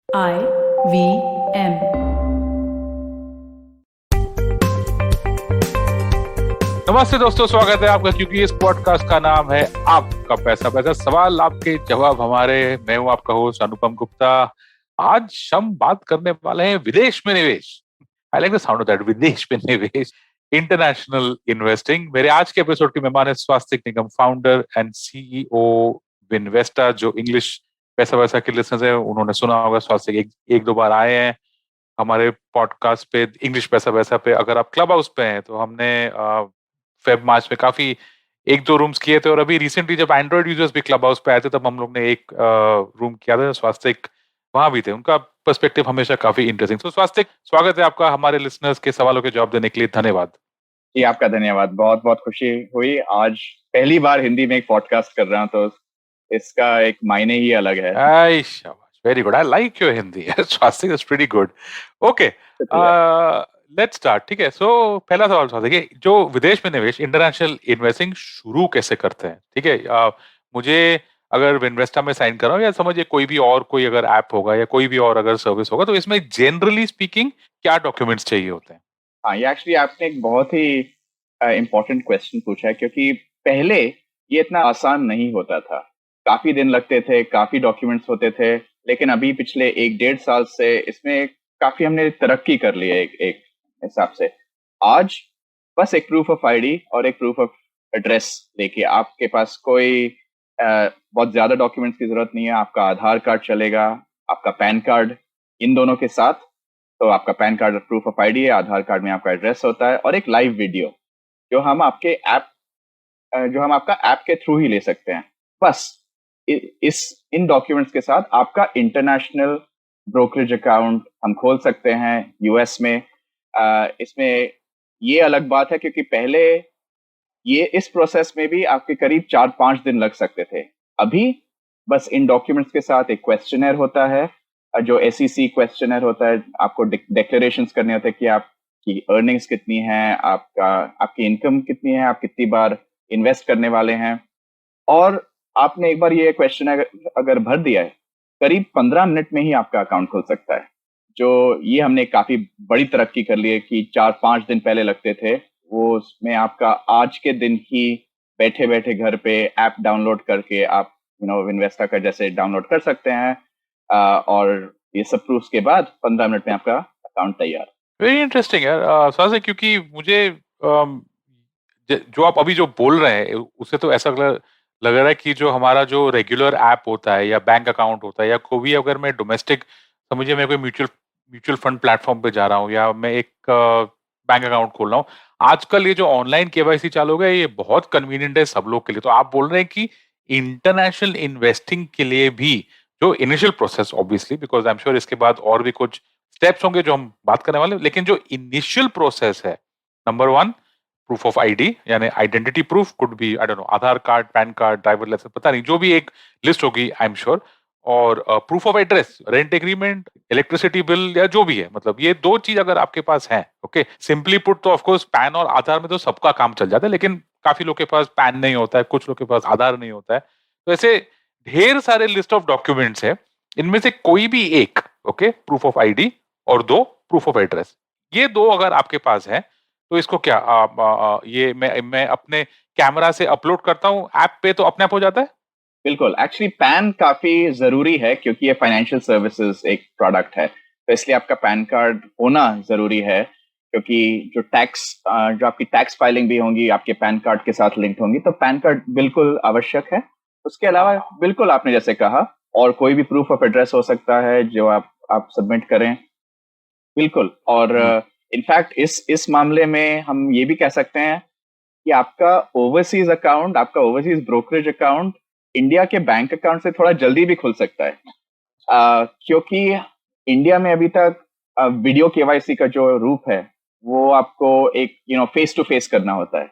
IVM। नमस्ते दोस्तों, स्वागत है आपका, क्योंकि इस पॉडकास्ट का नाम है आपका पैसा पैसा, सवाल आपके जवाब हमारे। मैं हूं आपका होस्ट अनुपम गुप्ता। आज हम बात करने वाले हैं विदेश में निवेश। I like the sound of that, विदेश में निवेश, इंटरनेशनल इन्वेस्टिंग। मेरे आज के एपिसोड के मेहमान है स्वास्तिक निगम, फाउंडर एंड सीईओ विनवेस्टा। जो इंग्लिश पैसा पैसा के लिसनर्स हैं उन्होंने सुना होगा, स्वास्तिक एक दो बार आए हैं हमारे पॉडकास्ट पे, इंग्लिश पैसा पैसा पे। अगर आप क्लब हाउस पे हैं तो हमने फेब मार्च में काफी एक दो रूम्स किए थे, और अभी रिसेंटली जब एंड्रॉइड यूजर्स भी क्लब हाउस पे आए थे तब हम लोग ने एक रूम किया था। स्वास्तिक वहां भी थे, उनका पर्सपेक्टिव हमेशा काफी इंटरेस्टिंग। तो स्वास्तिक, स्वागत है आपका हमारे लिसनर्स के सवालों के जवाब देने के लिए, धन्यवाद। जी, आपका धन्यवाद। बहुत बहुत खुशी हुई। आज पहली बार हिंदी में एक पॉडकास्ट कर रहा हूं, तो इसका एक मायने ही अलग है। आई शाबाश, very good, I like your Hindi. Swastik is pretty good. Okay, शुक्रिया। Let's start. ठीक है, सो पहला सवाल स्वास्तिक, देखिए जो विदेश में निवेश, इंटरनेशनल इन्वेस्टिंग शुरू कैसे करते हैं? ठीक है, मुझे अगर विनवेस्टा में साइन कर रहा हूँ, या समझिए कोई भी और कोई अगर ऐप होगा या कोई भी और अगर सर्विस होगा, तो इसमें जनरली स्पीकिंग क्या डॉक्यूमेंट्स चाहिए होते हैं? हाँ, ये एक्चुअली आपने एक बहुत ही इम्पोर्टेंट क्वेश्चन पूछा है, क्योंकि पहले ये इतना आसान नहीं होता था। काफी दिन लगते थे, काफी डॉक्यूमेंट्स होते थे, लेकिन अभी पिछले 1-1.5 साल से इसमें काफी हमने तरक्की कर ली है एक एक हिसाब से। आज बस एक प्रूफ ऑफ आईडी और एक प्रूफ ऑफ एड्रेस लेके आपके पास कोई बहुत ज्यादा डॉक्यूमेंट्स की जरूरत नहीं है। आपका आधार कार्ड चलेगा, आपका पैन कार्ड, इन दोनों के साथ। तो आपका pan card proof of ID है, आधार कार्ड में आपका एड्रेस होता है, और एक लाइव वीडियो जो हम आपके ऐप जो हम आपका ऐप के थ्रू ही ले सकते हैं। बस इस इन डॉक्यूमेंट्स के साथ आपका इंटरनेशनल ब्रोकरेज अकाउंट हम खोल सकते हैं यूएस में। इसमें ये अलग बात है, क्योंकि पहले ये इस प्रोसेस में भी आपके करीब 4-5 दिन लग सकते थे। अभी बस इन डॉक्यूमेंट्स के साथ एक क्वेश्चनर होता है, जो एसईसी क्वेश्चनर होता है। आपको डिक्लेरेशंस करने होते हैं कि आपकी अर्निंग्स कितनी है, आपकी इनकम कितनी है, आप कितनी बार इन्वेस्ट करने वाले हैं। और आपने एक बार ये क्वेश्चन अगर भर दिया है, करीब 15 मिनट में ही आपका अकाउंट खुल सकता है। जो ये हमने काफी बड़ी तरक्की कर ली है, कि 4-5 दिन पहले लगते थे, वो उसमें आपका आज के दिन ही बैठे बैठे घर पे ऐप डाउनलोड करके आप इन्वेस्टा का जैसे डाउनलोड कर सकते हैं। और ये सब प्रूफ्स के बाद 15 मिनट में आपका अकाउंट तैयार। वेरी इंटरेस्टिंग यार, स्वास्तिक, क्योंकि मुझे जो आप अभी जो बोल रहे हैं उससे तो ऐसा लग रहा है कि जो हमारा जो रेगुलर ऐप होता है या बैंक अकाउंट होता है, या कोई भी, अगर मैं डोमेस्टिक, समझिए मैं कोई म्यूचुअल फंड प्लेटफॉर्म पे जा रहा हूँ या मैं एक बैंक अकाउंट खोल रहा हूँ, आजकल ये जो ऑनलाइन केवाईसी चालू हो गया है, ये बहुत कन्वीनियंट है सब लोग के लिए। तो आप बोल रहे हैं कि इंटरनेशनल इन्वेस्टिंग के लिए भी जो initial process, obviously because I am sure इसके बाद और भी कुछ स्टेप्स होंगे जो हम बात करने वाले हैं, लेकिन जो इनिशियल प्रोसेस है, number one, proof of ID, यानी identity proof, could be I don't know, Aadhaar card, PAN card, driver licence, पता नहीं, जो भी एक लिस्ट होगी आई एम श्योर। और proof of address, rent agreement, electricity bill, या जो भी है, मतलब ये दो चीज अगर आपके पास है, ओके, सिंपली पुट, तो ऑफ कोर्स पैन और आधार में तो सबका काम चल जाता है, लेकिन काफी लोग के पास पैन नहीं होता है, कुछ लोग के पास आधार नहीं होता है। तो ऐसे ढेर सारे लिस्ट ऑफ डॉक्यूमेंट्स है, इनमें से कोई भी एक, ओके, प्रूफ ऑफ आईडी और दो प्रूफ ऑफ एड्रेस, ये दो अगर आपके पास है तो इसको क्या ये मैं अपने कैमरा से अपलोड करता हूँ ऐप पे तो अपने आप हो जाता है? बिल्कुल, एक्चुअली पैन काफी जरूरी है, क्योंकि ये फाइनेंशियल सर्विसेज एक प्रोडक्ट है, तो इसलिए आपका पैन कार्ड होना जरूरी है। क्योंकि जो आपकी टैक्स फाइलिंग भी होंगी आपके पैन कार्ड के साथ लिंक्ड होंगी, तो पैन कार्ड बिल्कुल आवश्यक है। उसके अलावा हाँ। बिल्कुल आपने जैसे कहा, और कोई भी प्रूफ ऑफ एड्रेस हो सकता है जो आप सबमिट करें। बिल्कुल। और हम्म। इनफैक्ट इस मामले में हम ये भी कह सकते हैं कि आपका ओवरसीज ब्रोकरेज अकाउंट इंडिया के बैंक अकाउंट से थोड़ा जल्दी भी खुल सकता है। क्योंकि इंडिया में अभी तक वीडियो केवाईसी का जो रूप है, वो आपको एक फेस टू फेस करना होता है।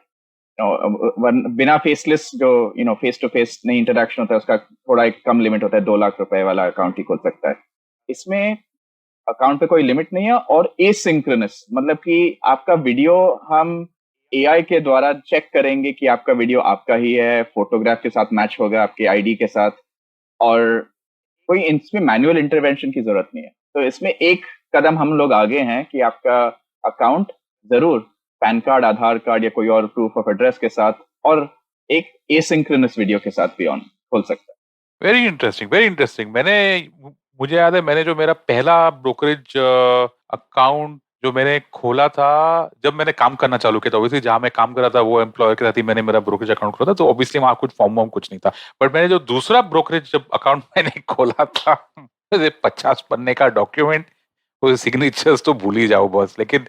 बिना फेसलेस जो फेस टू फेस नहीं इंटरेक्शन होता है, उसका थोड़ा एक कम लिमिट होता है, 2 लाख रुपए वाला अकाउंट ही खुल सकता है। इसमें अकाउंट पे कोई लिमिट नहीं है, और एसिंक्रोनस मतलब कि आपका वीडियो हम एआई के द्वारा चेक करेंगे कि आपका वीडियो आपका ही है, फोटोग्राफ के साथ मैच होगा आपके आईडी के साथ। और कोई इसमें मैनुअल इंटरवेंशन की जरूरत नहीं है। तो इसमें एक कदम हम लोग आगे हैं कि आपका अकाउंट जरूर पैन कार्ड, आधार कार्ड या कोई और प्रूफ ऑफ एड्रेस के साथ और एक एसिंक्रोनस वीडियो के साथ भी ऑन खोल सकता वेरी इंटरेस्टिंग, वेरी इंटरेस्टिंग। मुझे याद है, मैंने जो मेरा पहला ब्रोकरेज अकाउंट जो मैंने खोला था, जब मैंने काम करना चालू किया था, ऑब्वियसली जहां मैं काम कर रहा था वो एम्प्लॉयर के साथ ही मैंने मेरा ब्रोकरेज अकाउंट खोला था, तो ऑब्वियसली वहां कुछ फॉर्म वॉर्म कुछ नहीं था। बट मैंने जो दूसरा ब्रोकरेज जब अकाउंट मैंने खोला था, 50 पन्ने का डॉक्यूमेंट, वो सिग्नेचर्स तो भूल ही जाओ बस। लेकिन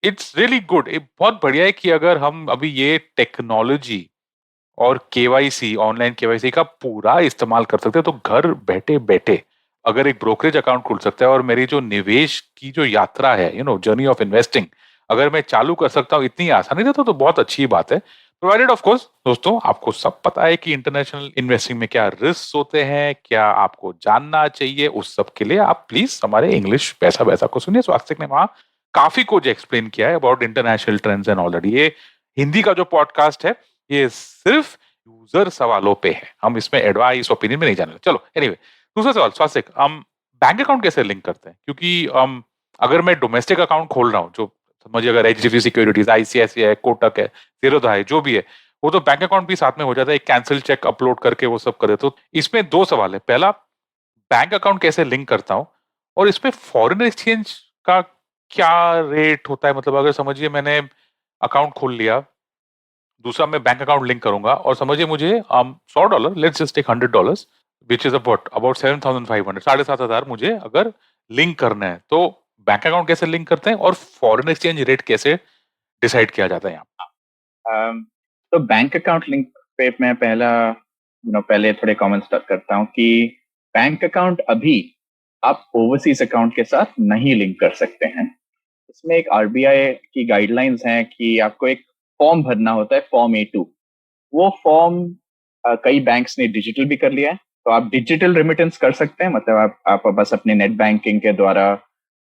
इट्स रियली गुड, ये बहुत बढ़िया है कि अगर हम अभी ये टेक्नोलॉजी और केवाईसी, ऑनलाइन केवाईसी का पूरा इस्तेमाल कर सकते हैं, तो घर बैठे बैठे अगर एक ब्रोकरेज अकाउंट खुल सकता है और मेरी जो निवेश की जो यात्रा है, जर्नी ऑफ इन्वेस्टिंग, अगर मैं चालू कर सकता हूँ इतनी आसानी से, तो बहुत अच्छी बात है। प्रोवाइडेड ऑफ कोर्स दोस्तों, आपको सब पता है कि इंटरनेशनल इन्वेस्टिंग में क्या रिस्क होते हैं, क्या आपको जानना चाहिए, उस सब के लिए आप प्लीज हमारे इंग्लिश पैसा वैसा को सुनिए। स्वास्थ्य ने वहां काफी कुछ एक्सप्लेन किया है about international trends and all that. ये हिंदी का जो पॉडकास्ट है, ये सिर्फ यूजर सवालों पे है, हम इसमें एडवाइस ओपिनियन में नहीं जाने। चलो एनीवे, दूसरा सवाल स्वास्थ्य, हम बैंक अकाउंट कैसे लिंक करते हैं? क्योंकि अगर मैं डोमेस्टिक अकाउंट खोल रहा हूँ, जो समझिए अगर एचडीएफसी सिक्योरिटीज, आईसीआईसीआई है, कोटक है, जीरोधा है, जो भी है, वो तो बैंक अकाउंट भी साथ में हो जाता है, एक कैंसिल चेक अपलोड करके वो सब करे। तो इसमें दो सवाल है। पहला, बैंक अकाउंट कैसे लिंक करता हूँ, और इसमें फॉरेन एक्सचेंज का क्या रेट होता है? मतलब अगर समझिए मैंने अकाउंट खोल लिया, दूसरा मैं बैंक अकाउंट लिंक करूंगा, और समझिए मुझे $100, let's just take $100, which is about about 7,500, 7,500 मुझे अगर लिंक करना है, तो बैंक अकाउंट कैसे लिंक करते हैं और फॉरेन एक्सचेंज रेट कैसे डिसाइड किया जाता है यहाँ? है। तो बैंक अकाउंट लिंक पे मैं पहले थोड़े कमेंट्स करता हूँ कि बैंक अकाउंट अभी आप ओवरसीज अकाउंट के साथ नहीं लिंक कर सकते हैं। इसमें एक आरबीआई की गाइडलाइंस हैं कि आपको एक फॉर्म भरना होता है, फॉर्म A2। वो फॉर्म कई बैंक्स ने डिजिटल भी कर लिया है, तो आप डिजिटल रेमिटेंस कर सकते हैं। मतलब आप बस अपने नेट बैंकिंग के द्वारा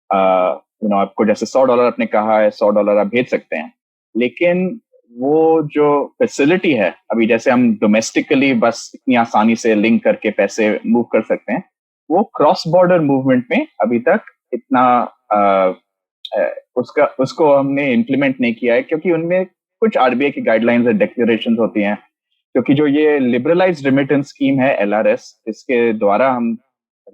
आपको जैसे $100 आपने कहा है, $100 आप भेज सकते हैं। लेकिन वो जो फैसिलिटी है अभी, जैसे हम डोमेस्टिकली बस इतनी आसानी से लिंक करके पैसे मूव कर सकते हैं, वो क्रॉस बॉर्डर मूवमेंट में अभी तक इतना उसका उसको हमने इम्प्लीमेंट नहीं किया है, क्योंकि उनमें कुछ आरबीआई की गाइडलाइंस और डिक्लेरेशन होती हैं। क्योंकि जो ये लिबरलाइज्ड रेमिटेंस स्कीम है, LRS, इसके द्वारा हम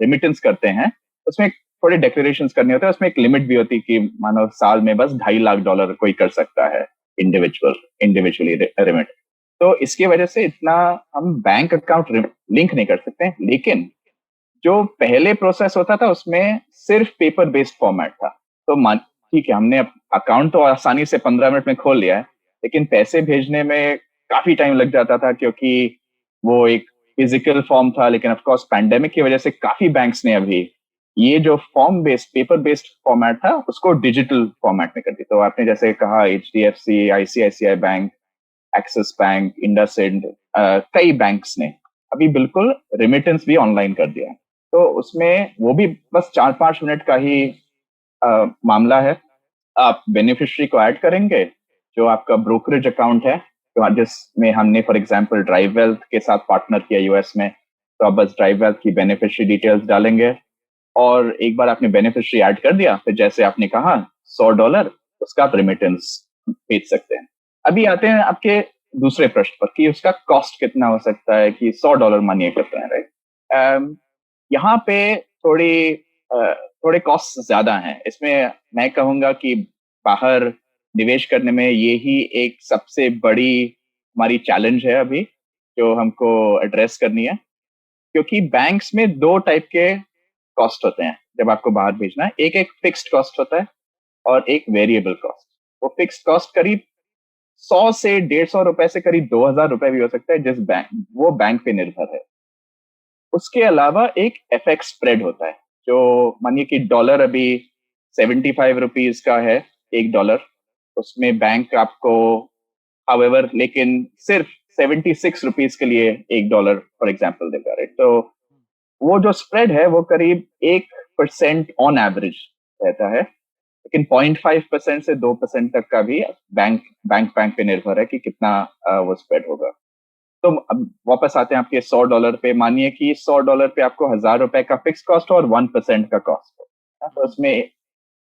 रेमिटेंस करते हैं, उसमें थोड़े डिक्लेरेशंस करने होते हैं। उसमें एक लिमिट भी होती है कि मानो साल में बस $2.5 लाख कोई कर सकता है, इंडिविजुअली रेमिट। तो इसकी वजह से इतना हम बैंक अकाउंट लिंक नहीं कर सकते हैं। लेकिन जो पहले प्रोसेस होता था उसमें सिर्फ पेपर बेस्ड फॉर्मेट था। तो मान ठीक है, हमने अकाउंट तो आसानी से 15 मिनट में खोल लिया है, लेकिन पैसे भेजने में काफी टाइम लग जाता था, क्योंकि वो एक फिजिकल फॉर्म था। लेकिन ऑफ कोर्स पैंडेमिक की वजह से काफी बैंक्स ने अभी ये जो form based, paper based format था, उसको डिजिटल फॉर्मेट में कर दी। तो आपने जैसे कहा, HDFC, ICICI bank, axis bank, IndusInd, कई बैंक्स ने अभी बिल्कुल रेमिटेंस भी ऑनलाइन कर दिया है। तो उसमें वो भी बस 4-5 मिनट का ही मामला है। आप बेनिफिशियरी को ऐड करेंगे, जो आपका ब्रोकरेज अकाउंट है, तो जिसमें हमने फॉर एग्जांपल ड्राइव वेल्थ के साथ पार्टनर किया यूएस में, तो आप बस ड्राइव वेल्थ की बेनिफिशियरी डिटेल्स डालेंगे, और एक बार आपने बेनिफिशियरी ऐड कर दिया, फिर जैसे आपने कहा $100, उसका आप रेमिटेंस भेज सकते हैं। अभी आते हैं आपके दूसरे प्रश्न पर कि उसका कॉस्ट कितना हो सकता है, कि $100 मानिए करते हैं, राइट। यहाँ पे थोड़ी थोड़े कॉस्ट ज्यादा हैं। इसमें मैं कहूंगा कि बाहर निवेश करने में यही एक सबसे बड़ी हमारी चैलेंज है अभी, जो हमको एड्रेस करनी है। क्योंकि बैंक्स में दो टाइप के कॉस्ट होते हैं जब आपको बाहर भेजना है। एक एक फिक्स्ड कॉस्ट होता है और एक वेरिएबल कॉस्ट। वो फिक्स्ड कॉस्ट करीब 100 से 150 रुपए से करीब 2,000 रुपए भी हो सकता है, जिस बैंक वो बैंक पे निर्भर है। उसके अलावा एक एफएक्स स्प्रेड होता है, जो मानिए कि डॉलर अभी 75 रुपीज का है, $1। उसमें बैंक आपको हाउएवर लेकिन सिर्फ 76 रुपीज के लिए $1 फॉर एग्जाम्पल देगा, राइट। तो वो जो स्प्रेड है वो करीब 1% ऑन एवरेज रहता है। लेकिन 0.5% से 2% तक का भी बैंक बैंक बैंक पे निर्भर है कि कितना वो स्प्रेड होगा। तो अब वापस आते हैं आपके $100 पे। मानिए कि $100 पे आपको ₹1000 का फिक्स कॉस्ट और 1% का कॉस्ट हो, तो उसमें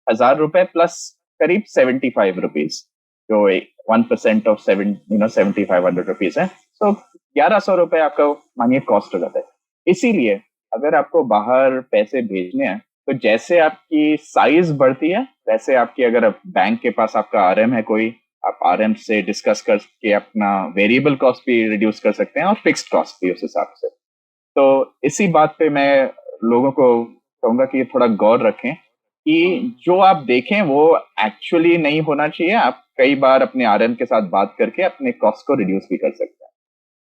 ₹1000 प्लस करीब ₹75, जो 1% ऑफ 7500 है। तो ₹1100 आपका मानिए कॉस्ट हो जाता है। इसीलिए अगर आपको बाहर पैसे भेजने हैं, तो जैसे आपकी साइज बढ़ती है, वैसे आपकी, अगर बैंक के पास आपका आरएम है कोई, आप आरएम से डिस्कस करके अपना वेरिएबल कॉस्ट भी रिड्यूस कर सकते हैं और फिक्स्ड कॉस्ट भी उस हिसाब से। तो इसी बात पे मैं लोगों को कहूंगा कि थोड़ा गौर रखें कि जो आप देखें वो एक्चुअली नहीं होना चाहिए। आप कई बार अपने आरएम के साथ बात करके अपने कॉस्ट को रिड्यूस भी कर सकते हैं।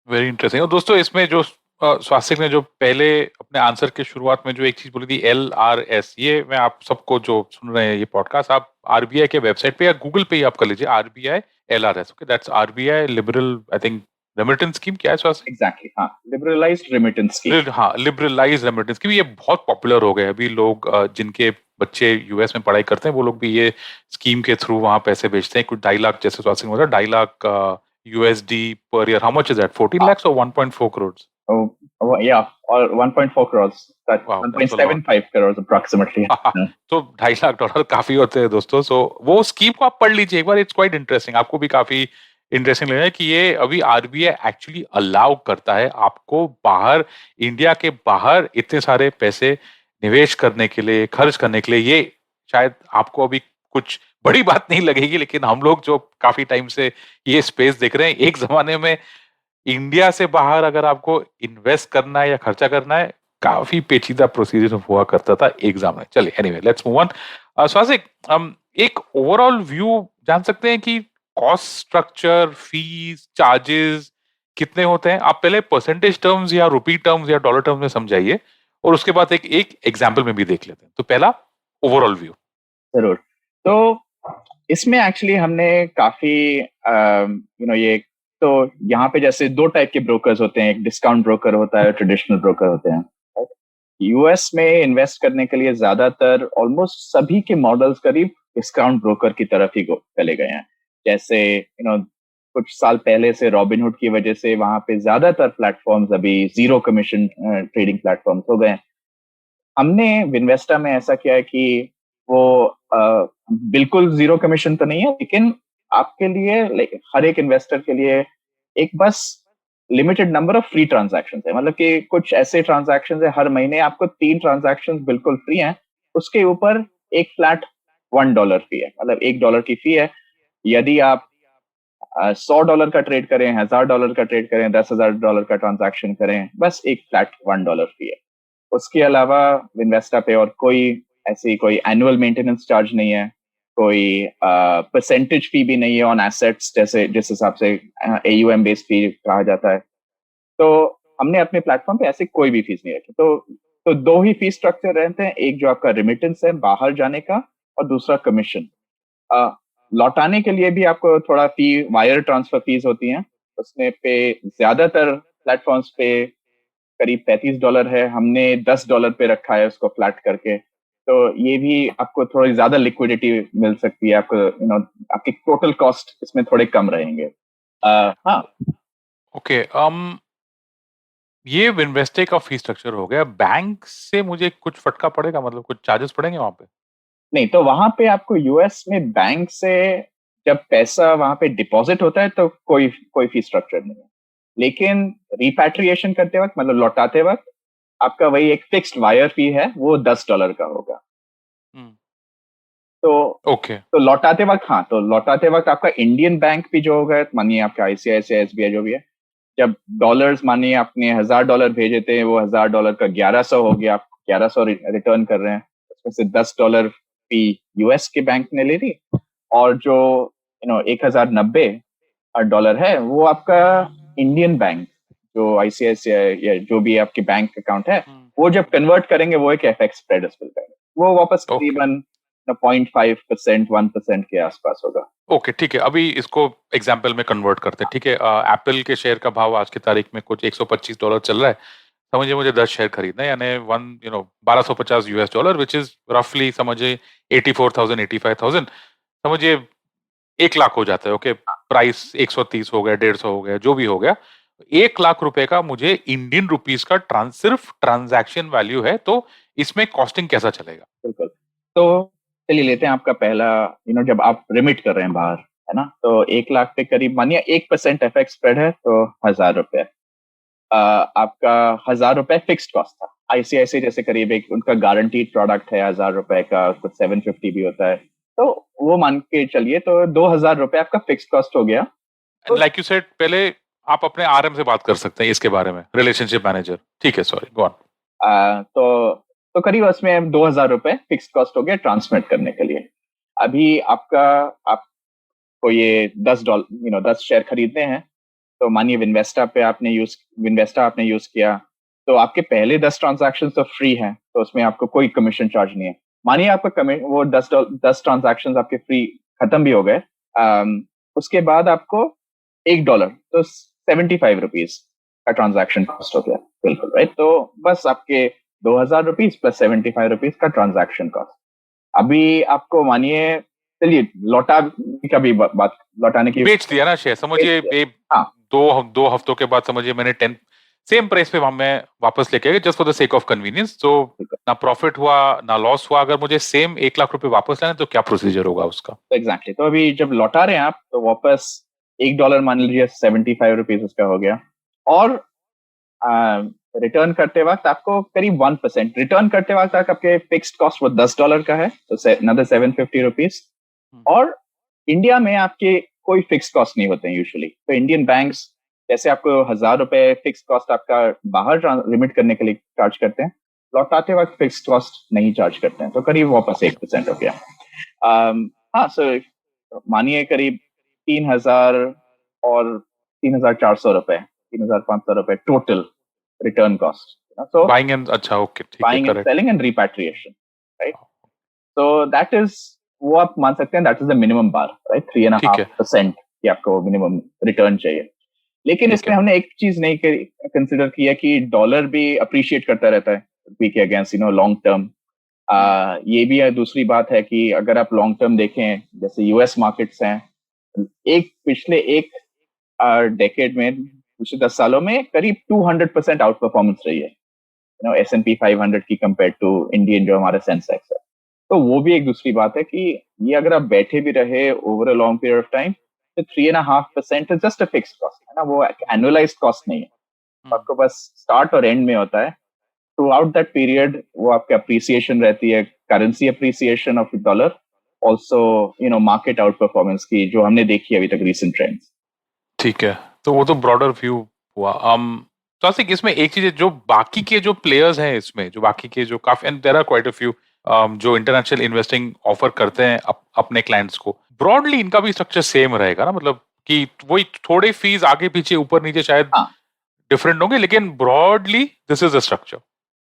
Very interesting. और दोस्तों इसमें जो स्वास्थ्य ने जो पहले अपने आंसर के शुरुआत में जो एक चीज बोली थी LRS, ये मैं आप सबको जो सुन रहे हैं ये पॉडकास्ट, आप आरबीआई के वेबसाइट पे या गूगल पे ही आप कर लीजिए RBI LRS। Okay, that's RBI liberal, I think, remittance scheme. क्या है स्वास्थ्य? एग्जैक्टली, हाँ, लिबरलाइज्ड रेमिटेंस स्कीम। हाँ, लिबरलाइज रेमिटेंस स्कीम। ये बहुत पॉपुलर हो गए अभी। लोग जिनके बच्चे यूएस में पढ़ाई करते हैं वो लोग भी ये स्कीम के थ्रू वहां पैसे भेजते हैं। कुछ 2.5 लाख, जैसे स्वास्थ्य में 2.5 lakh USD per year. How much is that? 14 lakhs और 1.4 करोड़? या, और 1.4 करोड़, वाह, that's a lot. 1.75 crore approximately. तो $2.5 लाख काफी होते हैं दोस्तों। सो वो स्कीम को आप पढ़ लीजिए एक बार, इट्स क्वाइट इंटरेस्टिंग। आपको भी काफी इंटरेस्टिंग लगेगा कि ये अभी आरबीआई एक्चुअली अलाउ करता है आपको बाहर, इंडिया के बाहर इतने सारे पैसे निवेश करने के लिए, खर्च करने के लिए। ये शायद आपको अभी कुछ बड़ी बात नहीं लगेगी, लेकिन हम लोग जो काफी टाइम से ये स्पेस देख रहे हैं, एक जमाने में इंडिया से बाहर अगर आपको इन्वेस्ट करना है या खर्चा करना है, काफी पेचीदा प्रोसीजर हुआ करता था एग्जाम में। चलिए, एनीवे, लेट्स मूव ऑन। स्वासिक, हम एक ओवरऑल व्यू जान सकते हैं कि कॉस्ट स्ट्रक्चर, फीस, चार्जेस कितने होते हैं? आप पहले परसेंटेज टर्म्स या रुपी टर्म्स या डॉलर टर्म्स में समझाइए, और उसके बाद एक एक एग्जाम्पल में भी देख लेते हैं। तो पहला, ओवरऑल व्यू। जरूर। तो इसमें एक्चुअली हमने काफी ये, तो यहाँ पे जैसे दो टाइप के ब्रोकर्स होते हैं, एक डिस्काउंट ब्रोकर होता है, ट्रेडिशनल ब्रोकर होते हैं। यूएस में इन्वेस्ट करने के लिए ज्यादातर ऑलमोस्ट सभी के मॉडल्स करीब डिस्काउंट ब्रोकर की तरफ ही चले गए हैं। जैसे कुछ साल पहले से रॉबिनहुड की वजह से वहां पे ज्यादातर प्लेटफॉर्म्स अभी जीरो कमीशन ट्रेडिंग प्लेटफॉर्म्स हो गए। हमने विन्वेस्टा में ऐसा किया है कि वो बिल्कुल जीरो कमीशन तो नहीं है, लेकिन आपके लिए, हर एक इन्वेस्टर के लिए एक बस limited number of free transaction है। मतलब कि कुछ ऐसे ट्रांजैक्शन है, हर महीने आपको 3 ट्रांजैक्शन बिल्कुल फ्री हैं। उसके ऊपर एक फ्लैट $1 फी है, मतलब $1 की फी है। यदि आप $100 का ट्रेड करें, $1000 का ट्रेड करें, $10,000 का ट्रांजैक्शन करें, बस एक फ्लैट $1 फी है। उसके अलावा विन्वेस्टा पे और कोई ऐसी कोई एनुअल मेंटेनेंस चार्ज नहीं है, कोई परसेंटेज फी भी नहीं है ऑन एसेट्स, जैसे जिस हिसाब से AUM बेस्ड फी कहा जाता है। तो हमने अपने प्लेटफॉर्म पे ऐसे कोई भी फीस नहीं रखी। तो दो ही फी स्ट्रक्चर रहते हैं, एक जो आपका रेमिटेंस है बाहर जाने का, और दूसरा कमीशन। लौटाने के लिए भी आपको थोड़ा फी, वायर ट्रांसफर फीस होती हैं। उसमें पे ज्यादातर प्लेटफॉर्म्स पे करीब $35 है। हमने $10 पे रखा है उसको फ्लैट करके। तो ये भी आपको थोड़ी ज्यादा लिक्विडिटी मिल सकती है, आपको आपकी टोटल कॉस्ट इसमें थोड़े कम रहेंगे। हाँ। ओके, ये इन्वेस्टे का फी स्ट्रक्चर हो गया। बैंक से मुझे कुछ फटका पड़ेगा, मतलब कुछ चार्जेस पड़ेंगे वहां पे? नहीं, तो वहां पे आपको यूएस में बैंक से जब पैसा वहां पे डिपॉजिट होता है तो कोई कोई फी स्ट्रक्चर नहीं है। लेकिन रिपैट्रिएशन करते वक्त, मतलब लौटाते वक्त, आपका वही एक फिक्स्ड वायर फी है, वो $10 का होगा। हम्म। तो ओके। लौटाते वक्त, हाँ, तो लौटाते वक्त आपका इंडियन बैंक भी जो होगा, मानिए आपका आईसीआईसीआई, एसबीआई, जो भी है, जब डॉलर्स, मानिए आपने $1000 भेजे थे, वो $1000 का 1100 हो गया, आप 1100 रिटर्न कर रहे हैं। उसमें से $10 फी यूएस के बैंक ने ले ली, और जो 1090 डॉलर है वो आपका इंडियन बैंक, जो आईसीआईसीआई या जो भी आपकी बैंक अकाउंट है, वो जब कन्वर्ट करेंगे, वो एक एफएक्स स्प्रेड उस पर करेंगे, वो वापस ओके। करीबन 0.5%, 1% के आसपास होगा। ओके, ठीक है। अभी इसको एग्जाम्पल में कन्वर्ट करते हैं, ठीक है। एप्पल के शेयर का भाव आज की तारीख में कुछ $125 चल रहा है। समझिए मुझे 10 शेयर खरीदना है, यानी 1250 US डॉलर, विच इज रफली, समझिए 84,000, 85,000। समझिए 1 लाख हो जाता है। ओके, प्राइस 130 हो गया, 150 हो गया, जो भी हो गया, 1 लाख रुपए का मुझे इंडियन रुपीस का सिर्फ ट्रांजैक्शन वैल्यू है, तो इसमें कॉस्टिंग कैसा चलेगा? बिल्कुल। तो चलिए लेते हैं आपका पहला, जब आप रिमिट कर रहे हैं बाहर, है ना? तो 1 लाख के करीब मानिए 1% एफएक्स स्प्रेड है, तो 1,000 रुपए। आपका 1,000 रुपए फिक्स्ड कॉस्ट था। आईसीआईसी जैसे करीब एक उनका गारंटीड प्रोडक्ट है 1,000 रुपए का, कुछ 750 भी होता है, तो वो मान के चलिए तो 2,000 रुपए आपका फिक्स्ड कॉस्ट हो गया। एंड तो लाइक यू सेड, पहले आप अपने आरएम से बात कर सकते हैं इसके बारे में, रिलेशनशिप मैनेजर। ठीक है, सॉरी, गो ऑन। तो करीब उसमें 2,000 रुपए फिक्स्ड कॉस्ट हो गया ट्रांसमिट करने के लिए। अभी आपको ये $10 10 शेयर खरीदने हैं, तो मानिए विन्वेस्टा आपने यूज किया, तो आपके पहले 10 ट्रांजैक्शन तो फ्री हैं, तो उसमें आपको कोई कमीशन चार्ज नहीं है। मानिए आपका वो 10 ट्रांजैक्शन आपके फ्री खत्म भी हो गए, उसके बाद आपको $1, तो 75 रुपीज का ट्रांजैक्शन कॉस्ट हो गया। बिल्कुल राइट। तो बस आपके 2,000 रुपीज प्लस 75 रुपीज का ट्रांजैक्शन कॉस्ट। अभी आपको मानिए, चलिए बात लौटाने की। बेच दिया ना शेयर, समझिए हाँ, दो हफ्तों के बाद समझिए मैंने 10 सेम प्राइस पे मैं वापस लेके गया, just for the sake of convenience. तो ना प्रॉफिट हुआ ना लॉस हुआ। अगर मुझे सेम 1 लाख रुपए वापस लेना है, तो क्या प्रोसीजर होगा उसका? एग्जैक्टली। तो अभी जब लौटा रहे हैं आप, तो वापस $1 मान लीजिए 75 रुपीज उसका हो गया। और रिटर्न करते वक्त आपको करीब 1% रिटर्न करते वक्त आपके फिक्स्ड कॉस्ट वो $10 का है, तो another 750 रुपीज। और इंडिया में आपके कोई फिक्स कॉस्ट नहीं होते हैं यूजुअली। तो इंडियन बैंक्स जैसे आपको 1,000 रुपए फिक्स कॉस्ट आपका बाहर रिमिट करने के लिए चार्ज करते हैं, लौटाते वक्त फिक्स कॉस्ट नहीं चार्ज करते हैं, तो करीब वापस 1% हो गया। हाँ, सो मानिए करीब 3,000 और 3,400 रुपए, 3,500 रुपए total return cost. So buying and, अच्छा, ओके, ठीक है, buying and correct. Selling and repatriation, right? तो दैट इज, वो आप मान सकते हैं that is the minimum bar, right? Three and ठीक हाफ है, परसेंट की आपको मिनिमम रिटर्न चाहिए। लेकिन ठीक इसमें है। हमने एक चीज नहीं कंसिडर किया कि डॉलर भी अप्रिशिएट करता रहता है रुपये के अगेंस्ट, लॉन्ग टर्म। ये भी दूसरी बात है कि अगर आप लॉन्ग टर्म देखें, जैसे यूएस मार्केट्स हैं, पिछले एक डेकेड में, पिछले 10 सालों में करीब 200% आउट परफॉर्मेंस रही है, S&P 500 की कंपेयर टू इंडियन जो हमारा सेंसेक्स है। तो वो भी एक दूसरी बात है कि ये अगर आप बैठे भी रहे over a long period of time, तो 3.5% is just a fix cost, है ना? वो एनुअलाइज कॉस्ट नहीं है। हम्म। आपको बस स्टार्ट और एंड में होता है। थ्रू आउट दैट पीरियड वो आपकी अप्रिसिएशन रहती है, currency appreciation of dollar, also market out performance की जो हमने देखी अभी तक रीसेंट ट्रेंड्स। ठीक है, तो वो तो ब्रॉडर व्यू हुआ। तो ऐसे इसमें एक चीज है, जो बाकी के जो प्लेयर्स हैं इसमें, जो बाकी के जो काफी, and there are quite a few जो इंटरनेशनल इन्वेस्टिंग ऑफर करते हैं अपने क्लाइंट्स को, ब्रॉडली इनका भी स्ट्रक्चर सेम रहेगा ना? मतलब कि वही थोड़े फीस आगे पीछे ऊपर नीचे शायद हाँ, डिफरेंट होंगे, लेकिन broadly this is the structure.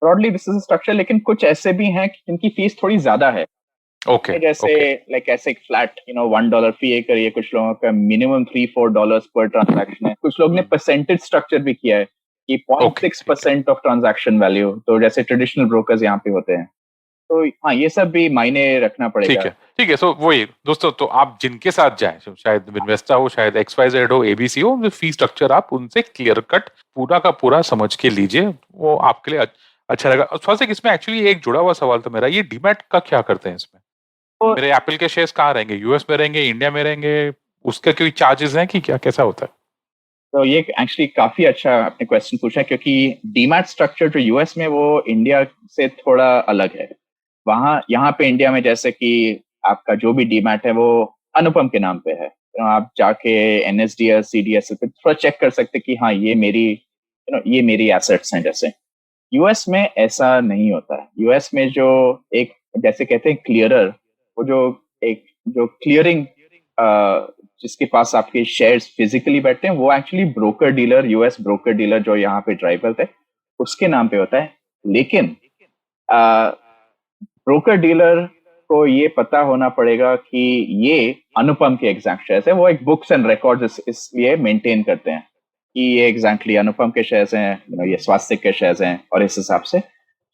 Broadly this is structure, लेकिन कुछ ऐसे भी हैं कि जिनकी फीस थोड़ी ज्यादा है। ओके, जैसे ओके। लाइक ऐसे फ्लैट $1 फी करिए, कुछ लोगों का मिनिमम $3-4 पर ट्रांजैक्शन है, कुछ लोग ने परसेंटेज स्ट्रक्चर भी किया है कि पॉइंट ओके, सिक्स ठीक है, परसेंट ऑफ ट्रांजैक्शन वैल्यू, तो जैसे ट्रेडिशनल ब्रोकर्स यहाँ पे होते हैं। तो हाँ, ये सब भी मायने रखना ठीक पड़ेगा। है, ठीक है। सो वही दोस्तों, तो आप जिनके साथ जाएं, शायद इन्वेस्टा हो, शायद XYZ हो, ABC हो, फी स्ट्रक्चर आप उनसे क्लियर कट पूरा का पूरा समझ के लीजिए, वो आपके लिए अच्छा रहेगा। और थोड़ा सा इसमें एक्चुअली एक जुड़ा हुआ सवाल था मेरा, ये डीमैट का क्या करते हैं इसमें? तो मेरे एप्पल के शेयर्स कहाँ रहेंगे? यूएस में रहेंगे, इंडिया में रहेंगे? उसका कोई चार्जेस हैं कि क्या, कैसा होता है? तो ये एक्चुअली काफी अच्छा आपने क्वेश्चन पूछा, क्योंकि डीमैट स्ट्रक्चर जो यूएस में, वो इंडिया से थोड़ा अलग है। वहाँ यहाँ पे इंडिया में जैसे कि आपका जो भी डीमैट है वो अनुपम के नाम पे है, तो आप जाके NSDL CDS पे थोड़ा चेक कर सकते कि हाँ, ये मेरी एसेट्स हैं। जैसे यूएस में ऐसा नहीं होता है। यूएस में जो एक, जैसे कहते हैं क्लियरर, वो जो एक जो क्लियरिंग, जिसके पास आपके शेयर्स फिजिकली बैठते हैं, वो actually broker dealer, US broker dealer जो यहाँ पे ड्राइव करते हैं, उसके नाम पे होता है। लेकिन ब्रोकर डीलर को ये पता होना पड़ेगा कि ये अनुपम के एग्जैक्ट शेयर्स है। वो एक बुक्स एंड रिकॉर्ड्स इसलिए मेंटेन करते हैं कि ये एग्जैक्टली अनुपम के शेयर्स हैं, ये स्वास्थ्य के शेयर्स हैं। और इस हिसाब से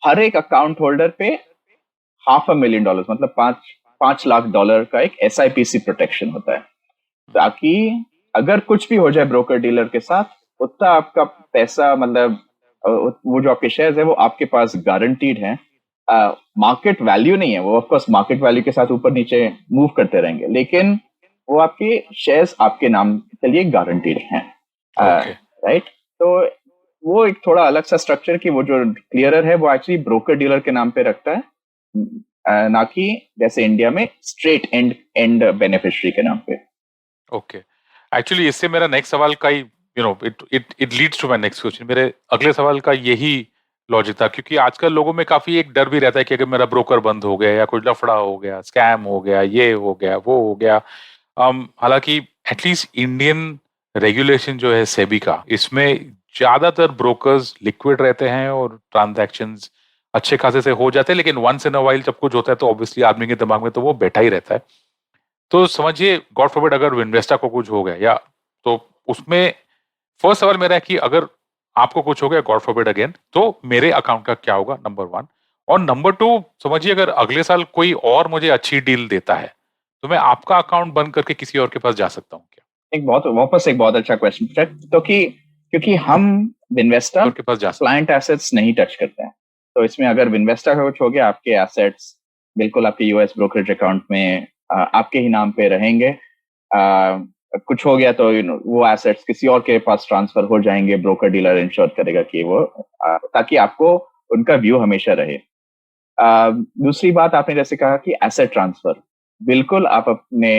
हर एक अकाउंट होल्डर पे $500,000, मतलब 5 लाख डॉलर का एक SIPC प्रोटेक्शन होता है, ताकि अगर कुछ भी हो जाए ब्रोकर डीलर के साथ, उतना आपका पैसा मतलब वो जो आपके शेयर्स है वो आपके पास गारंटीड है। मार्केट वैल्यू नहीं है वो, ऑफ कोर्स मार्केट वैल्यू के साथ ऊपर नीचे मूव करते रहेंगे, लेकिन वो आपके शेयर्स आपके नाम के लिए गारंटीड हैं। ओके। राइट। तो वो एक थोड़ा अलग सा स्ट्रक्चर की वो जो क्लियरर है वो एक्चुअली ब्रोकर डीलर के नाम पे रखता है, ना कि जैसे इंडिया में स्ट्रेट एंड एंड बेनिफिशियरी के नाम पे। ओके। एक्चुअली इससे मेरा नेक्स्ट सवाल का ही it it it leads to my next question. मेरे अगले सवाल का यही लॉजिक था, क्योंकि आजकल लोगों में काफी एक डर भी रहता है कि अगर मेरा ब्रोकर बंद हो गया या कोई लफड़ा हो गया, स्कैम हो गया, ये हो गया, वो हो गया। हालांकि एटलीस्ट इंडियन रेगुलेशन जो है सेबी का, इसमें ज्यादातर ब्रोकर्स लिक्विड रहते हैं और ट्रांजैक्शंस अच्छे खासे से हो जाते हैं, लेकिन वंस इन अ वाइल जब कुछ होता है तो ऑब्वियसली आदमी के दिमाग में तो वो बैठा ही रहता है। तो समझिए गॉड फॉरबिड अगर विन्वेस्टा को कुछ हो गया, या तो उसमें फर्स्ट सवाल मेरा है कि अगर आपको कुछ हो गया गॉड फॉरबिड अगेन, तो मेरे अकाउंट का क्या होगा, नंबर वन। और नंबर टू, समझिए अगर अगले साल कोई और मुझे अच्छी डील देता है, तो मैं आपका अकाउंट बंद करके किसी और के पास जा सकता हूँ क्या? एक बहुत अच्छा क्वेश्चन पूछा, तो कि क्योंकि हम विन्वेस्टा और के पास जा सकता क्लाइंट एसेट्स नहीं टच करते हैं, तो इसमें अगर विन्वेस्टा का कुछ हो गया, आपके एसेट्स बिल्कुल आपके यूएस ब्रोकरेज अकाउंट में आपके ही नाम पे रहेंगे। कुछ हो गया तो वो एसेट्स किसी और के पास ट्रांसफर हो जाएंगे, ब्रोकर डीलर इंश्योर करेगा कि वो ताकि आपको उनका व्यू हमेशा रहे। दूसरी बात आपने जैसे कहा कि एसेट ट्रांसफर, बिल्कुल आप अपने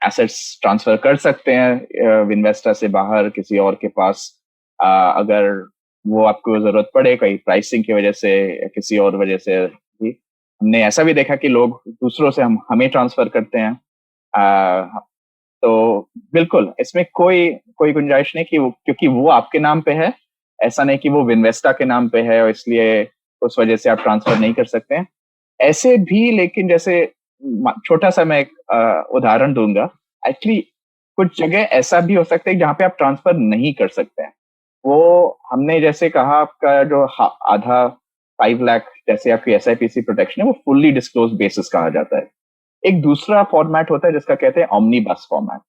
एसेट्स ट्रांसफर कर सकते हैं विन्वेस्टा से बाहर किसी और के पास। अगर वो आपको जरूरत पड़े कहीं प्राइसिंग की वजह से या किसी और वजह से भी। हमने ऐसा भी देखा कि लोग दूसरों से हमें ट्रांसफर करते हैं। आ, तो बिल्कुल इसमें कोई कोई गुंजाइश नहीं कि क्योंकि वो आपके नाम पे है, ऐसा नहीं कि वो विन्वेस्टा के नाम पे है और इसलिए उस वजह से आप ट्रांसफर नहीं कर सकते हैं ऐसे भी। लेकिन जैसे छोटा सा मैं एक उदाहरण दूंगा। एक्चुअली कुछ जगह ऐसा भी हो सकता है जहां पे आप ट्रांसफर नहीं कर सकते हैं। वो हमने जैसे कहा आपका जो आधा 5 लाख जैसे आपकी एसआईपीसी प्रोटेक्शन है वो फुल्ली डिस्क्लोज बेसिस कहा जाता है। एक दूसरा फॉर्मेट होता है जिसका कहते हैं ऑमनीबस फॉर्मेट,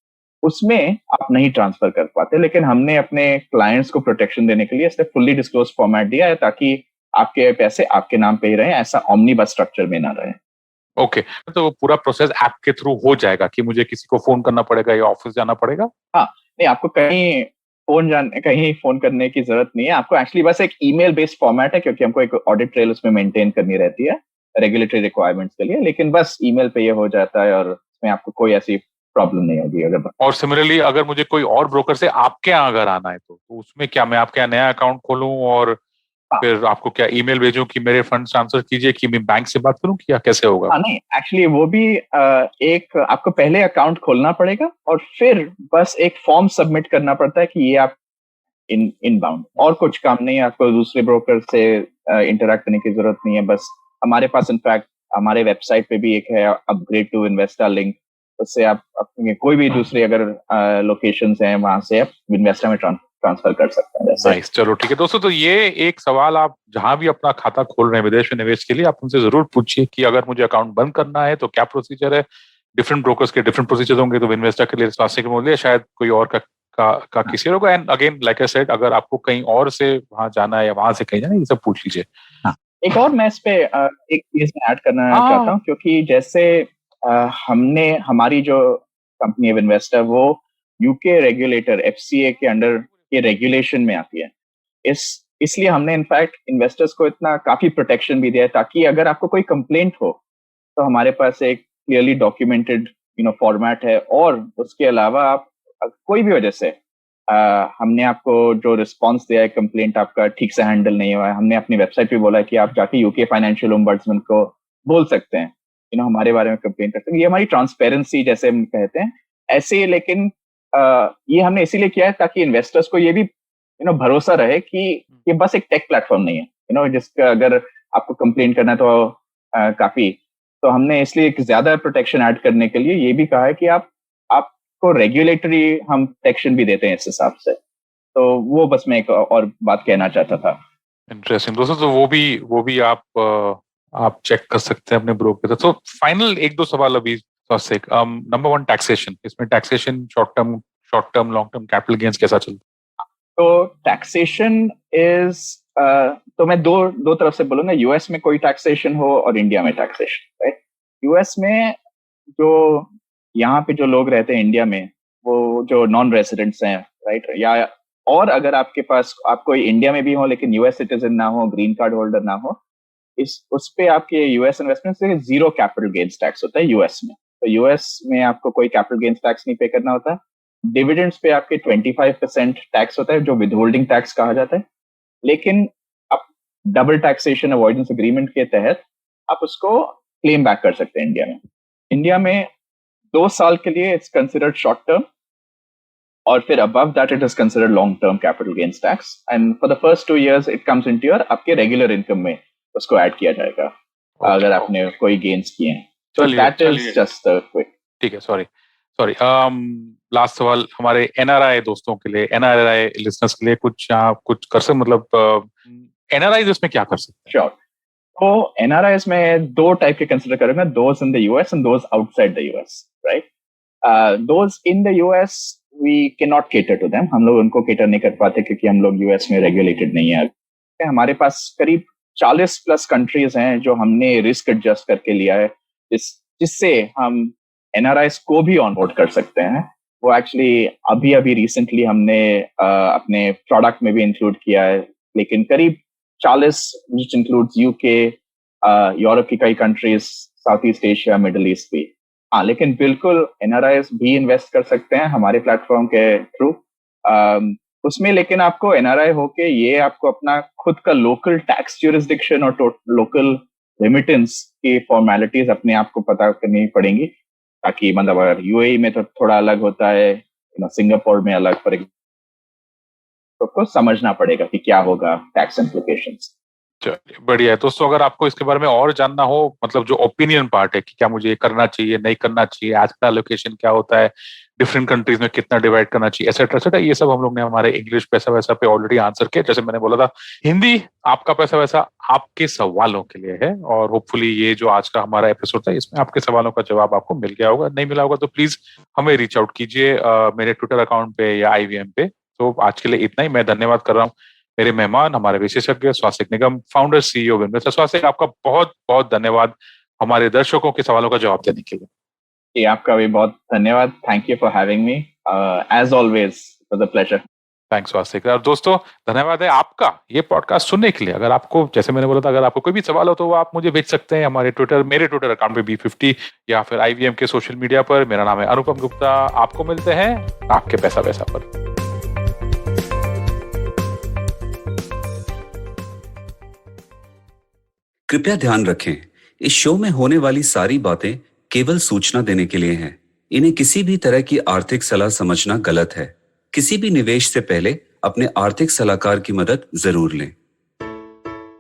उसमें आप नहीं ट्रांसफर कर पाते, लेकिन हमने अपने क्लाइंट्स को प्रोटेक्शन देने के लिए इसलिए फुल्ली डिस्क्लोज फॉर्मेट दिया है ताकि आपके पैसे आपके नाम पे ही रहे, ऐसा ऑमनीबस स्ट्रक्चर में ना रहे। ओके। तो वो पूरा प्रोसेस ऐप के थ्रू हो जाएगा कि मुझे किसी को फोन करना पड़ेगा या ऑफिस जाना पड़ेगा? हाँ, नहीं आपको कहीं फोन करने की जरूरत नहीं है। आपको एक्चुअली बस एक ईमेल बेस्ड फॉर्मेट है क्योंकि हमको एक ऑडिट ट्रेल उसमें मेंटेन करनी रहती है रेगुलेटरी रिक्वायरमेंट्स के लिए, लेकिन बस ईमेल पे ये हो जाता है और इसमें आपको कोई ऐसी प्रॉब्लम नहीं होगी। अगर और सिमिलरली अगर मुझे कोई और ब्रोकर से आपके यहाँ अगर आना है, तो उसमें क्या मैं आपके यहाँ नया अकाउंट खोलूं और हाँ फिर आपको क्या ईमेल भेजूं कि मेरे फंड ट्रांसफर कीजिए, कि मैं बैंक से बात करूं, कि या कैसे होगा? हाँ, नहीं एक्चुअली वो भी एक आपको पहले अकाउंट खोलना पड़ेगा और फिर बस एक फॉर्म सबमिट करना पड़ता है कि ये आप इनबाउंड, और कुछ काम नहीं है। आपको दूसरे ब्रोकर से इंटरेक्ट करने की जरूरत नहीं है। बस हमारे पास इनफैक्ट हमारे वेबसाइट पे भी एक है अपग्रेड टू इन्वेस्टा लिंक, उससे आप अपने कोई भी दूसरी अगर लोकेशंस हैं वहां से आप इन्वेस्टा में ट्रांसफर कर सकते हैं जैसे। नाइस, चलो ठीक है दोस्तों। तो ये एक सवाल आप जहां भी अपना खाता खोल रहे हैं विदेश में निवेश के लिए, आप उनसे जरूर पूछिए कि अगर मुझे अकाउंट बंद करना है तो क्या प्रोसीजर है। डिफरेंट ब्रोकर्स के डिफरेंट प्रोसीजर होंगे, तो इन्वेस्टर के लिए क्लासिक मोड है, शायद कोई और का किसी और होगा। And again like I said, अगर आपको कहीं और से वहां जाना है या वहां से कहीं जाना है, ये सब पूछ लीजिए। हाँ, एक और मैं इस पे एक चीज में ऐड करना चाहता हाँ। हूँ क्योंकि जैसे हमने हमारी जो कंपनी है इन्वेस्टर वो यूके रेगुलेटर एफसीए के अंडर के रेगुलेशन में आती है। इस इसलिए हमने इनफैक्ट इन्वेस्टर्स को इतना काफी प्रोटेक्शन भी दिया है ताकि अगर आपको कोई कंप्लेंट हो तो हमारे पास एक क्लियरली डॉक्यूमेंटेड फॉर्मेट है। और उसके अलावा आप कोई भी वजह से हमने आपको जो रिस्पांस दिया है कंप्लेंट आपका ठीक से हैंडल नहीं हुआ है, हमने अपनी वेबसाइट पे बोला है कि आप जाके यूके फाइनेंशियल ओम्बड्समैन को बोल सकते हैं, हमारे बारे में कंप्लेंट कर सकते हैं। ये हमारी ट्रांसपेरेंसी जैसे हम कहते हैं ऐसे ही। लेकिन ये हमने इसीलिए किया है ताकि इन्वेस्टर्स को ये भी भरोसा रहे कि ये बस एक टेक प्लेटफॉर्म नहीं है जिसका अगर आपको कंप्लेंट करना है तो काफी। तो हमने इसलिए एक ज्यादा प्रोटेक्शन ऐड करने के लिए ये भी कहा है कि आपको रेगुलेटरी हम प्रोटेक्शन भी देते हैं इस हिसाब से। तो वो बस मैं एक और बात कहना चाहता था। इंटरेस्टिंग दोस्तों। तो वो भी आप चेक कर सकते हैं अपने ब्रोकर के साथ। तो फाइनल एक दो सवाल अभी से। Number one, taxation. इसमें taxation short term long term capital gains कैसा चलता तो टैक्सेशन इज तो मैं दो तरफ से बोलूंगा, यूएस में कोई टैक्सेशन हो और इंडिया में टैक्सेशन, राइट। यूएस में जो यहाँ पे जो लोग रहते हैं इंडिया में, वो जो नॉन रेजिडेंट्स हैं, राइट, या और अगर आपके पास आप कोई इंडिया में भी हो लेकिन यूएस सिटीजन ना हो, ग्रीन कार्ड होल्डर ना हो, इस उस पे आपके यूएस इन्वेस्टमेंट से जीरो कैपिटल गेन्स टैक्स होता है यूएस में। तो यूएस में आपको कोई कैपिटल गेन्स टैक्स नहीं पे करना होता। डिविडेंड्स पे आपके 25% टैक्स होता है, जो विदहोल्डिंग टैक्स कहा जाता है। लेकिन आप डबल टैक्सेशन अवॉइडेंस एग्रीमेंट के तहत आप उसको क्लेम बैक कर सकते हैं इंडिया में। इंडिया में 2 साल के लिए इट्स कंसिडर्ड शॉर्ट टर्म, और फिर above that it is considered long term capital gains tax, and for the first 2 years it comes into your आपके रेगुलर इनकम में उसको ऐड किया जाएगा अगर आपने कोई गेन्स किए हैं। So that is just a quick। ठीक है, सॉरी लास्ट सवाल हमारे एनआरआई दोस्तों के लिए, एनआरआई लिसनर्स के लिए कुछ कर सकते, मतलब एनआरआई इसमें क्या कर सकते हैं? श्योर। तो एनआरआईज में 2 टाइप के कंसिडर करेंगे, those in the US and those outside the US, right. Those in the US we cannot cater to them, हम लोग उनको केटर नहीं कर पाते क्योंकि हम लोग यूएस में रेगुलेटेड नहीं है। हमारे पास करीब 40 प्लस कंट्रीज हैं जो हमने रिस्क एडजस्ट करके लिया है, जिससे हम एनआरआईज को भी ऑनबोर्ड कर सकते हैं। वो एक्चुअली अभी रिसेंटली हमने अपने प्रोडक्ट में भी इंक्लूड किया है, लेकिन करीब 40 विच इंक्लूड्स यूके, यूरोप की कई countries, south east Asia, middle east भी। हाँ, लेकिन बिल्कुल एनआरआईज भी इन्वेस्ट कर सकते हैं हमारे प्लेटफॉर्म के थ्रू उसमें, लेकिन आपको एनआरआई होके ये आपको अपना खुद का लोकल टैक्स ज्यूरिसडिक्शन और लोकल रेमिटेंस की फॉर्मेलिटीज अपने आप को पता करनी पड़ेंगी, ताकि मतलब अगर यूएई में तो थोड़ा अलग होता है, सिंगापुर में अलग, पर तो आपको समझना पड़ेगा कि क्या होगा टैक्स इम्प्लिकेशंस। चलिए, बढ़िया है दोस्तों। अगर आपको इसके बारे में और जानना हो, मतलब जो ओपिनियन पार्ट है कि क्या मुझे ये करना चाहिए, नहीं करना चाहिए, आज का एलोकेशन क्या होता है, डिफरेंट कंट्रीज में कितना डिवाइड करना चाहिए, एसेट्रा एसेट्रा, ये सब हम लोग ने हमारे इंग्लिश पैसा वैसा पे ऑलरेडी आंसर किया। जैसे मैंने बोला था, हिंदी आपका पैसा वैसा आपके सवालों के लिए है, और होपफुली ये जो आज का हमारा एपिसोड था इसमें आपके सवालों का जवाब आपको मिल गया होगा। नहीं मिला होगा तो प्लीज हमें रीच आउट कीजिए मेरे ट्विटर अकाउंट पे या IVM पे। तो आज के लिए इतना ही। मैं धन्यवाद कर रहा हूँ मेरे मेहमान, हमारे विशेषज्ञ, स्वास्थ्य निगम फाउंडर CEO विनम्र स्वास्थ्य, आपका बहुत बहुत धन्यवाद हमारे दर्शकों के सवालों का जवाब देने के लिए। आपका भी बहुत धन्यवाद। Thank you for having me, as always it was a pleasure. Thanks स्वास्थ्य। और दोस्तों, धन्यवाद है आपका ये पॉडकास्ट सुनने के लिए। अगर आपको, जैसे मैंने बोला था, अगर आपको कोई भी सवाल हो तो वो आप मुझे भेज सकते हैं हमारे मेरे ट्विटर अकाउंट पे B50 या फिर IVM के सोशल मीडिया पर। मेरा नाम है अनुपम गुप्ता। आपको मिलते हैं आपके पैसा वैसा पर। कृपया ध्यान रखें, इस शो में होने वाली सारी बातें केवल सूचना देने के लिए हैं। इन्हें किसी भी तरह की आर्थिक सलाह समझना गलत है। किसी भी निवेश से पहले अपने आर्थिक सलाहकार की मदद जरूर लें।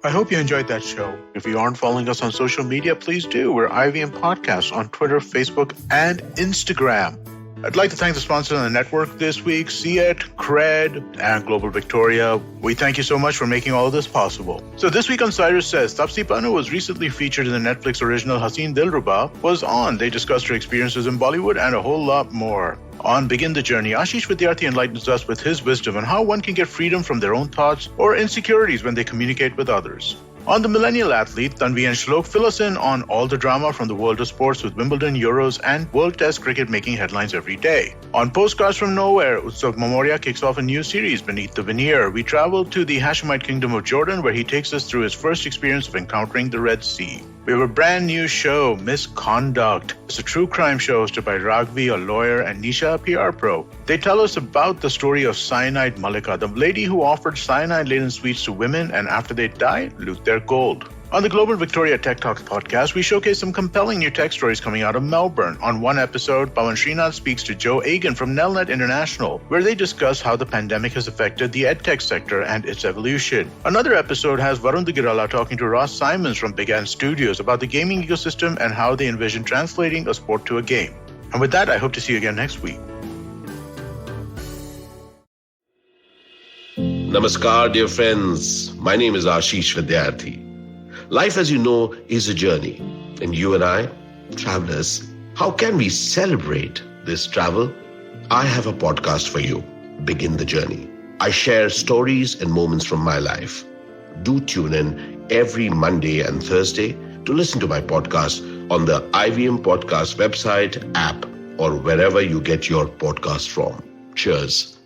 I hope you enjoyed that show. If you aren't following us on social media, please do. We're IVM Podcasts on Twitter, Facebook, and Instagram. I'd like to thank the sponsors on the network this week, CET, Cred, and Global Victoria. We thank you so much for making all of this possible. So this week on Cyrus Says, Tapsi Pannu was recently featured in the Netflix original Haseen Dilruba was on. They discussed her experiences in Bollywood and a whole lot more. On Begin the Journey, Ashish Vidyarthi enlightens us with his wisdom on how one can get freedom from their own thoughts or insecurities when they communicate with others. On The Millennial Athlete, Tanvi and Shlok fill us in on all the drama from the world of sports with Wimbledon, Euros, and World Test cricket making headlines every day. On Postcards from Nowhere, Utsav Momoria kicks off a new series, Beneath the Veneer. We travel to the Hashemite Kingdom of Jordan, where he takes us through his first experience of encountering the Red Sea. We have a brand new show, Misconduct. It's a true crime show hosted by Raghvi, a lawyer, and Nisha, a PR pro. They tell us about the story of Cyanide Malika, the lady who offered cyanide-laden sweets to women and after they die, loot their gold. On the Global Victoria Tech Talks podcast, we showcase some compelling new tech stories coming out of Melbourne. On one episode, Pawan Srinath speaks to Joe Agan from Nelnet International, where they discuss how the pandemic has affected the edtech sector and its evolution. Another episode has Varun Digirala talking to Ross Simons from Big Ant Studios about the gaming ecosystem and how they envision translating a sport to a game. And with that, I hope to see you again next week. Namaskar, dear friends. My name is Ashish Vidyarthi. Life, as you know, is a journey. And you and I, travelers, how can we celebrate this travel? I have a podcast for you, Begin the Journey. I share stories and moments from my life. Do tune in every Monday and Thursday to listen to my podcast on the IVM Podcast website, app, or wherever you get your podcast from. Cheers.